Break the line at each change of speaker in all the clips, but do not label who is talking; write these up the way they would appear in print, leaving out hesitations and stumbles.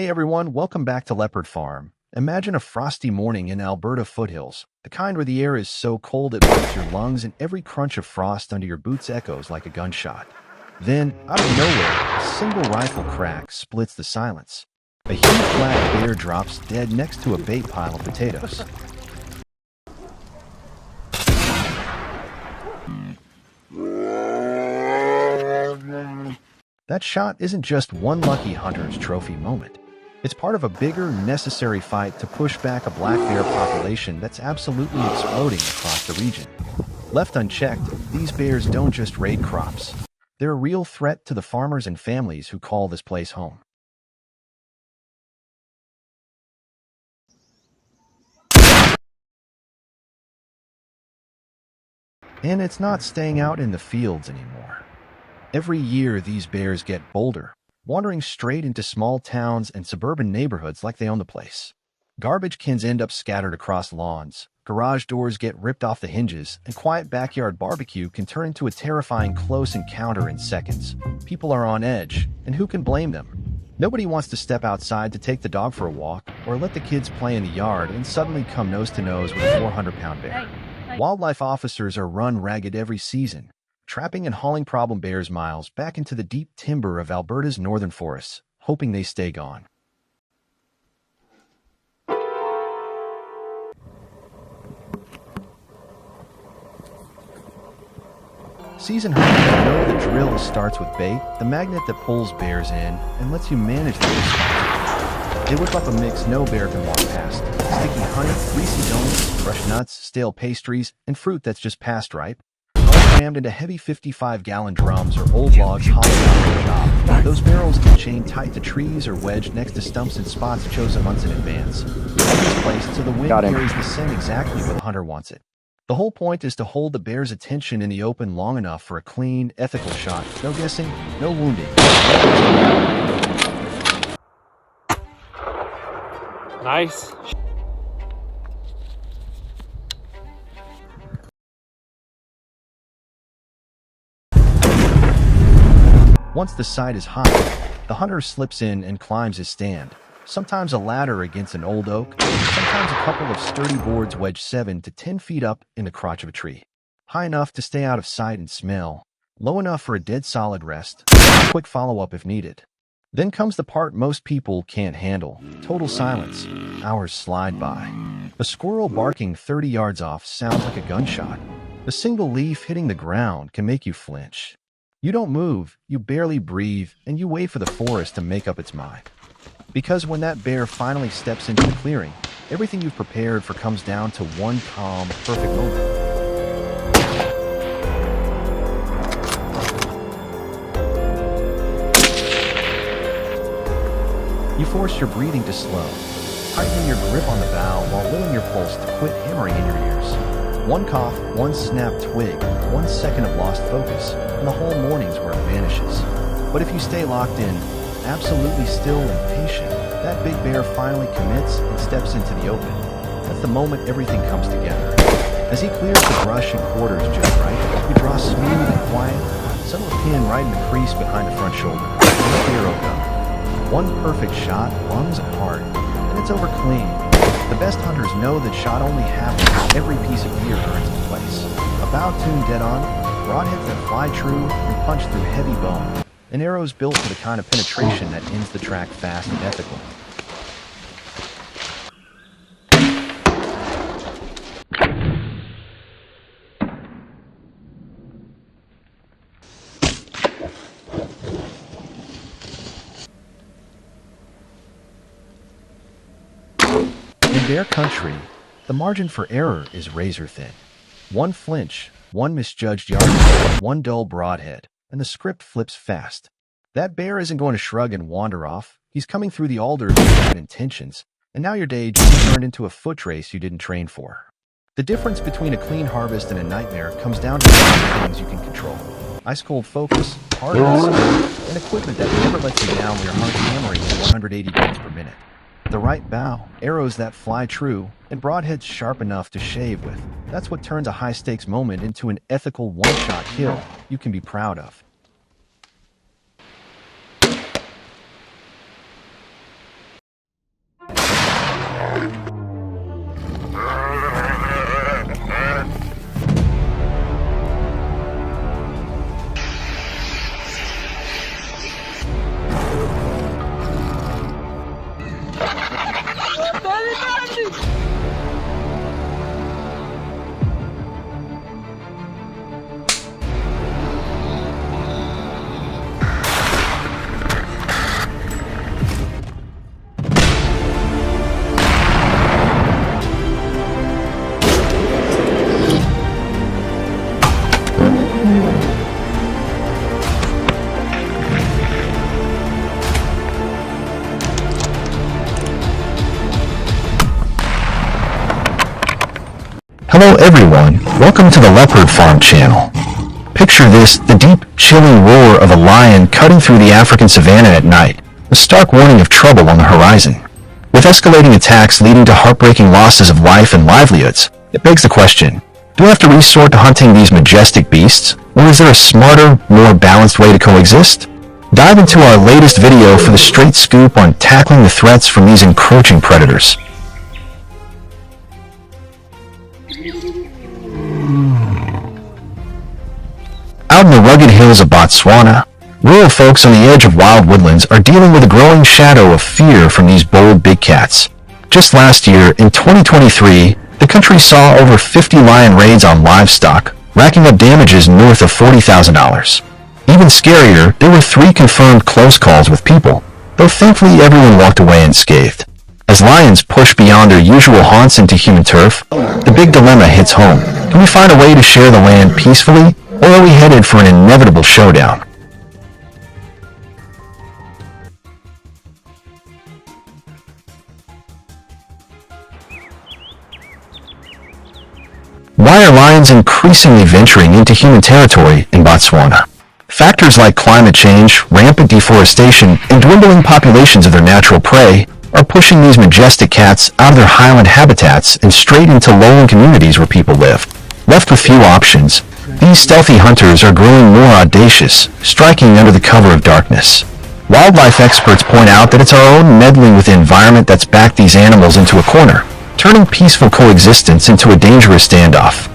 Hey everyone, welcome back to Leopard Farm. Imagine a frosty morning in Alberta foothills, the kind where the air is so cold it bites your lungs and every crunch of frost under your boots echoes like a gunshot. Then, out of nowhere, a single rifle crack splits the silence. A huge black bear drops dead next to a bait pile of potatoes. That shot isn't just one lucky hunter's trophy moment. It's part of a bigger, necessary fight to push back a black bear population that's absolutely exploding across the region. Left unchecked, these bears don't just raid crops. They're a real threat to the farmers and families who call this place home. And it's not staying out in the fields anymore. Every year, these bears get bolder, wandering straight into small towns and suburban neighborhoods like they own the place. Garbage cans end up scattered across lawns, garage doors get ripped off the hinges, and quiet backyard barbecue can turn into a terrifying close encounter in seconds. People are on edge, and who can blame them? Nobody wants to step outside to take the dog for a walk or let the kids play in the yard and suddenly come nose to nose with a 400-pound bear. Wildlife officers are run ragged every season, trapping and hauling problem bears miles back into the deep timber of Alberta's northern forests, hoping they stay gone. Seasoned hunters know the drill starts with bait, the magnet that pulls bears in and lets you manage the response. They whip up a mix no bear can walk past: sticky honey, greasy donuts, crushed nuts, stale pastries, and fruit that's just past ripe, all crammed into heavy 55-gallon drums or old logs hollowed out for the job. Those barrels get chained tight to trees or wedged next to stumps in spots chosen months in advance. Always placed so the wind carries the scent exactly where the hunter wants it. The whole point is to hold the bear's attention in the open long enough for a clean, ethical shot. No guessing, no wounding.
Nice.
Once the sight is hot, the hunter slips in and climbs his stand. Sometimes a ladder against an old oak, sometimes a couple of sturdy boards wedged 7 to 10 feet up in the crotch of a tree. High enough to stay out of sight and smell, low enough for a dead solid rest, a quick follow-up if needed. Then comes the part most people can't handle: total silence. Hours slide by. A squirrel barking 30 yards off sounds like a gunshot. A single leaf hitting the ground can make you flinch. You don't move, you barely breathe, and you wait for the forest to make up its mind. Because when that bear finally steps into the clearing, everything you've prepared for comes down to one calm, perfect moment. You force your breathing to slow, tightening your grip on the bow while willing your pulse to quit hammering in your ears. One cough, one snapped twig, 1 second of lost focus, and the whole morning's work vanishes. But if you stay locked in, absolutely still and patient, that big bear finally commits and steps into the open. That's the moment everything comes together. As he clears the brush and quarters just right, you draw smooth and quiet, settle a pin right in the crease behind the front shoulder. No hero gun. One perfect shot, lungs and heart, and it's over clean. The best hunters know that shot only happens when every piece of gear earns its place. A bow tuned dead on, broadheads that fly true and punch through heavy bone. An arrow's built for the kind of penetration that ends the track fast and ethical. In bear country, the margin for error is razor thin. One flinch, one misjudged yardage, one dull broadhead, and the script flips fast. That bear isn't going to shrug and wander off. He's coming through the alders with good intentions, and now your day just turned into a foot race you didn't train for. The difference between a clean harvest and a nightmare comes down to the things you can control: ice-cold focus, hardness, and equipment that never lets you down when your heart's hammering at 180 beats per minute. The right bow, arrows that fly true, and broadheads sharp enough to shave with. That's what turns a high-stakes moment into an ethical one-shot kill you can be proud of. Hello everyone, welcome to the Leopard Farm channel. Picture this, the deep, chilling roar of a lion cutting through the African savanna at night, a stark warning of trouble on the horizon. With escalating attacks leading to heartbreaking losses of life and livelihoods, it begs the question, do we have to resort to hunting these majestic beasts, or is there a smarter, more balanced way to coexist? Dive into our latest video for the straight scoop on tackling the threats from these encroaching predators. Out in the rugged hills of Botswana, rural folks on the edge of wild woodlands are dealing with a growing shadow of fear from these bold big cats. Just last year, in 2023, the country saw over 50 lion raids on livestock, racking up damages north of $40,000. Even scarier, there were 3 confirmed close calls with people, though thankfully everyone walked away unscathed. As lions push beyond their usual haunts into human turf, the big dilemma hits home. Can we find a way to share the land peacefully, or are we headed for an inevitable showdown? Why are lions increasingly venturing into human territory in Botswana? Factors like climate change, rampant deforestation, and dwindling populations of their natural prey are pushing these majestic cats out of their highland habitats and straight into lowland communities where people live. Left with few options, these stealthy hunters are growing more audacious, striking under the cover of darkness. Wildlife experts point out that it's our own meddling with the environment that's backed these animals into a corner, turning peaceful coexistence into a dangerous standoff.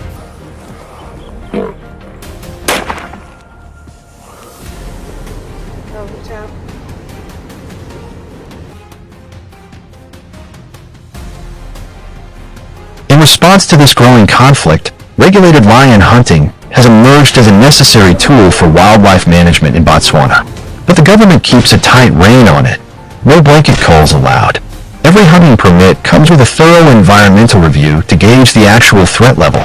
In response to this growing conflict, regulated lion hunting has emerged as a necessary tool for wildlife management in Botswana. But the government keeps a tight rein on it. No blanket culls allowed. Every hunting permit comes with a thorough environmental review to gauge the actual threat level.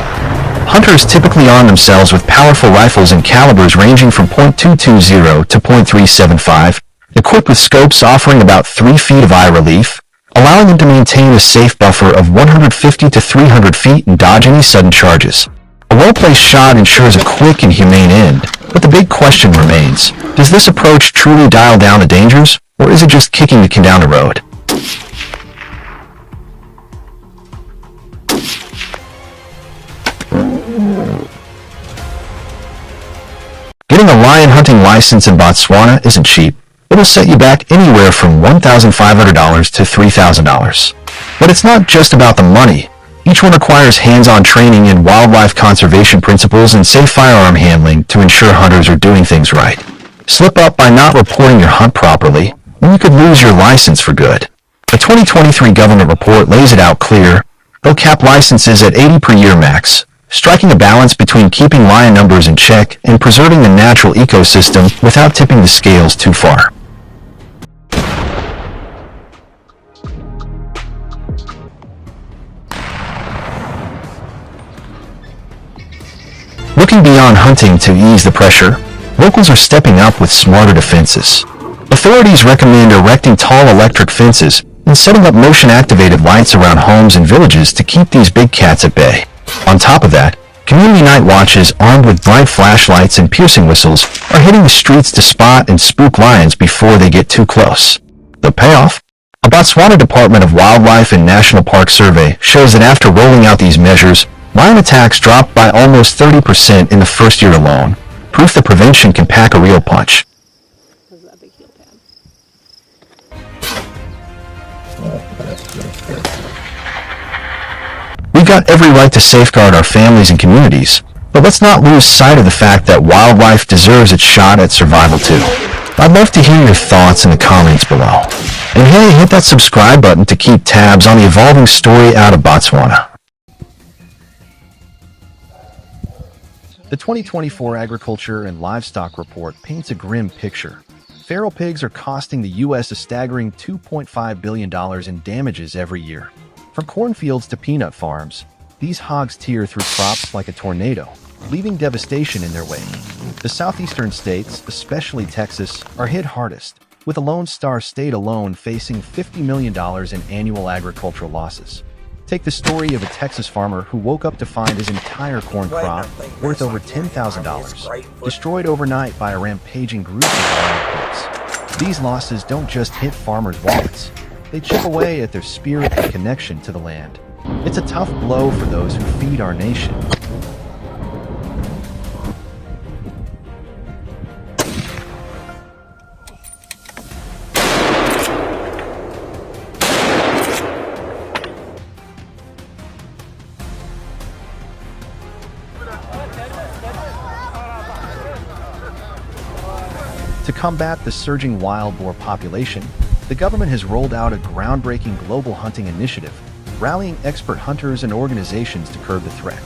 Hunters typically arm themselves with powerful rifles in calibers ranging from .220 to .375, equipped with scopes offering about 3 feet of eye relief, allowing them to maintain a safe buffer of 150 to 300 feet and dodge any sudden charges. A well-placed shot ensures a quick and humane end, but the big question remains, does this approach truly dial down the dangers, or is it just kicking the can down the road? Getting a lion hunting license in Botswana isn't cheap. It'll set you back anywhere from $1,500 to $3,000. But it's not just about the money. Each one requires hands-on training in wildlife conservation principles and safe firearm handling to ensure hunters are doing things right. Slip up by not reporting your hunt properly, and you could lose your license for good. The 2023 government report lays it out clear. They'll cap licenses at 80 per year max, striking a balance between keeping lion numbers in check and preserving the natural ecosystem without tipping the scales too far. Looking beyond hunting to ease the pressure, locals are stepping up with smarter defenses. Authorities recommend erecting tall electric fences and setting up motion-activated lights around homes and villages to keep these big cats at bay. On top of that, community night watches armed with bright flashlights and piercing whistles are hitting the streets to spot and spook lions before they get too close. The payoff? A Botswana Department of Wildlife and National Park survey shows that after rolling out these measures, lion attacks dropped by almost 30% in the first year alone, proof that prevention can pack a real punch. We've got every right to safeguard our families and communities, but let's not lose sight of the fact that wildlife deserves its shot at survival too. I'd love to hear your thoughts in the comments below. And hey, hit that subscribe button to keep tabs on the evolving story out of Botswana.
The 2024 Agriculture and Livestock Report paints a grim picture. Feral pigs are costing the U.S. a staggering $2.5 billion in damages every year. From cornfields to peanut farms, these hogs tear through crops like a tornado, leaving devastation in their wake. The southeastern states, especially Texas, are hit hardest, with the Lone Star State alone facing $50 million in annual agricultural losses. Take the story of a Texas farmer who woke up to find his entire corn crop, worth over $10,000, destroyed overnight by a rampaging group of wild pigs. These losses don't just hit farmers' wallets. They chip away at their spirit and connection to the land. It's a tough blow for those who feed our nation. To combat the surging wild boar population, the government has rolled out a groundbreaking global hunting initiative, rallying expert hunters and organizations to curb the threat.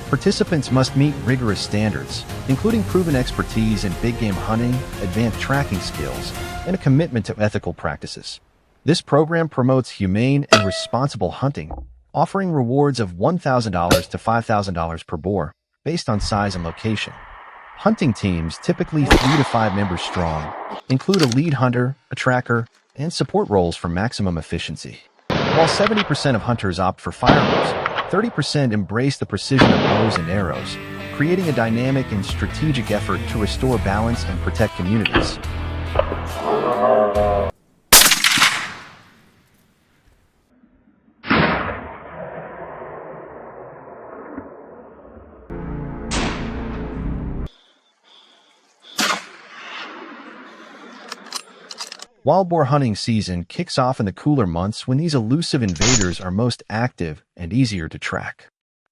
Participants must meet rigorous standards, including proven expertise in big game hunting, advanced tracking skills, and a commitment to ethical practices. This program promotes humane and responsible hunting, offering rewards of $1,000 to $5,000 per boar, based on size and location. Hunting teams, typically 3 to 5 members strong, include a lead hunter, a tracker, and support roles for maximum efficiency. While 70% of hunters opt for firearms, 30% embrace the precision of bows and arrows, creating a dynamic and strategic effort to restore balance and protect communities. Wild boar hunting season kicks off in the cooler months when these elusive invaders are most active and easier to track.